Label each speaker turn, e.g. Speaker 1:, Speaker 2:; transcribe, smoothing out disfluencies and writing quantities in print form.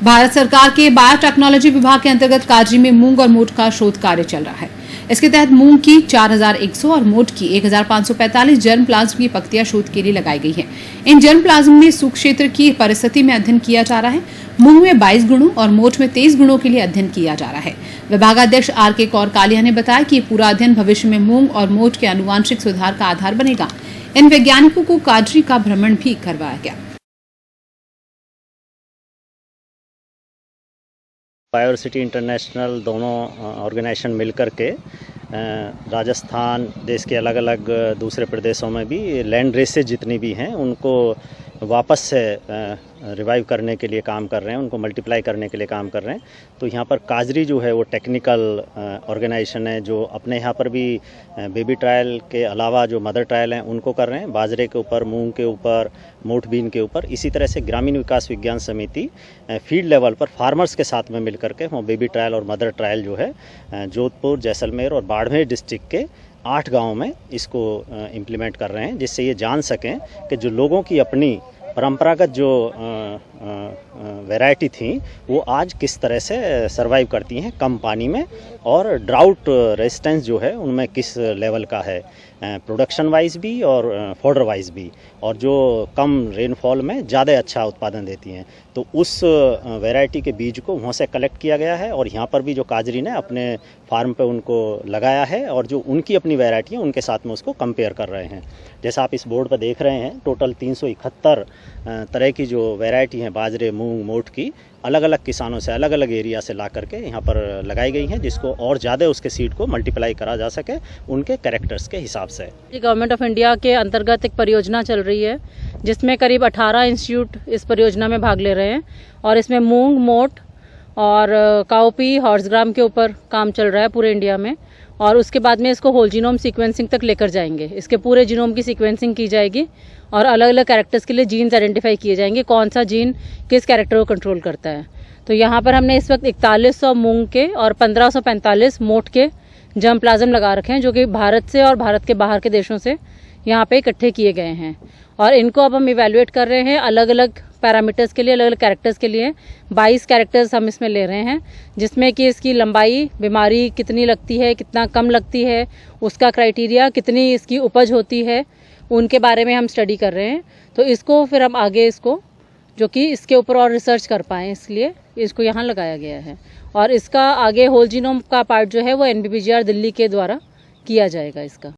Speaker 1: भारत सरकार के बायोटेक्नोलॉजी विभाग के अंतर्गत काजी में मूंग और मोठ का शोध कार्य चल रहा है। इसके तहत मूंग की 4100 और मोठ की 1545 जर्म प्लाज्म की पत्तियां शोध के लिए लगाई गई हैं। इन जर्म प्लाज्म में सूक्ष्म क्षेत्र की परिस्थिति में अध्ययन किया जा रहा है। मूंग में 22 गुणों और मोठ में 23 गुणों के लिए अध्ययन किया जा रहा है। विभागाध्यक्ष आर.के. कौर कालिया ने बताया कि पूरा अध्ययन भविष्य में मूंग और मोठ के आनुवांशिक सुधार का आधार बनेगा। इन वैज्ञानिकों को काजरी का भ्रमण भी करवाया गया।
Speaker 2: बायोसिटी इंटरनेशनल दोनों ऑर्गेनाइजेशन मिलकर के राजस्थान, देश के अलग अलग दूसरे प्रदेशों में भी लैंड रेसेज जितनी भी हैं उनको वापस से रिवाइव करने के लिए काम कर रहे हैं, उनको मल्टीप्लाई करने के लिए काम कर रहे हैं। तो यहाँ पर काजरी जो है वो टेक्निकल ऑर्गेनाइजेशन है जो अपने यहाँ पर भी बेबी ट्रायल के अलावा जो मदर ट्रायल हैं उनको कर रहे हैं, बाजरे के ऊपर, मूंग के ऊपर, मोठ बीन के ऊपर। इसी तरह से ग्रामीण विकास विज्ञान समिति फील्ड लेवल पर फार्मर्स के साथ में मिलकर के वो बेबी ट्रायल और मदर ट्रायल जो है जोधपुर, जैसलमेर और बाड़मेर डिस्ट्रिक्ट के 8 गाँव में इसको इम्प्लीमेंट कर रहे हैं, जिससे ये जान सकें कि जो लोगों की अपनी परंपरागत जो वैरायटी थी वो आज किस तरह से सरवाइव करती हैं कम पानी में, और ड्राउट रेजिस्टेंस जो है उनमें किस लेवल का है, प्रोडक्शन वाइज भी और फॉडर वाइज भी, और जो कम रेनफॉल में ज़्यादा अच्छा उत्पादन देती हैं। तो उस वैरायटी के बीज को वहाँ से कलेक्ट किया गया है और यहाँ पर भी जो काजरी ने अपने फार्म पे उनको लगाया है और जो उनकी अपनी वैरायटी है उनके साथ में उसको कंपेयर कर रहे हैं। जैसा आप इस बोर्ड पर देख रहे हैं, टोटल 371 तरह की जो वैरायटी हैं बाजरे, मूंग, मोठ की अलग अलग किसानों से, अलग अलग एरिया से ला करके यहाँ पर लगाई गई हैं, जिसको और ज़्यादा उसके सीड को मल्टीप्लाई करा जा सके उनके कैरेक्टर्स के हिसाब से।
Speaker 3: गवर्नमेंट ऑफ इंडिया के अंतर्गत एक परियोजना चल रही है जिसमें करीब 18 इंस्टीट्यूट इस परियोजना में भाग ले रहे हैं और इसमें मूंग, मोठ और काउपी, हॉर्सग्राम के ऊपर काम चल रहा है पूरे इंडिया में। और उसके बाद में इसको होल जीनोम सीक्वेंसिंग तक लेकर जाएंगे। इसके पूरे जीनोम की सीक्वेंसिंग की जाएगी और अलग अलग कैरेक्टर्स के लिए जीन्स आइडेंटिफाई किए जाएंगे, कौन सा जीन किस कैरेक्टर को कंट्रोल करता है। तो यहाँ पर हमने इस वक्त 4100 मूंग के और 1545 मोठ के जर्म प्लाज्म लगा रखे हैं, जो कि भारत से और भारत के बाहर के देशों से यहाँ पे इकट्ठे किए गए हैं। और इनको अब हम इवेल्युएट कर रहे हैं अलग अलग पैरामीटर्स के लिए, अलग अलग कैरेक्टर्स के लिए। 22 कैरेक्टर्स हम इसमें ले रहे हैं, जिसमें कि इसकी लंबाई, बीमारी कितनी लगती है, कितना कम लगती है, उसका क्राइटेरिया, कितनी इसकी उपज होती है, उनके बारे में हम स्टडी कर रहे हैं। तो इसको फिर हम आगे इसको जो कि इसके ऊपर और रिसर्च कर पाएँ, इसलिए इसको यहाँ लगाया गया है। और इसका आगे होल जीनोम का पार्ट जो है वो NBBGR दिल्ली के द्वारा किया जाएगा इसका।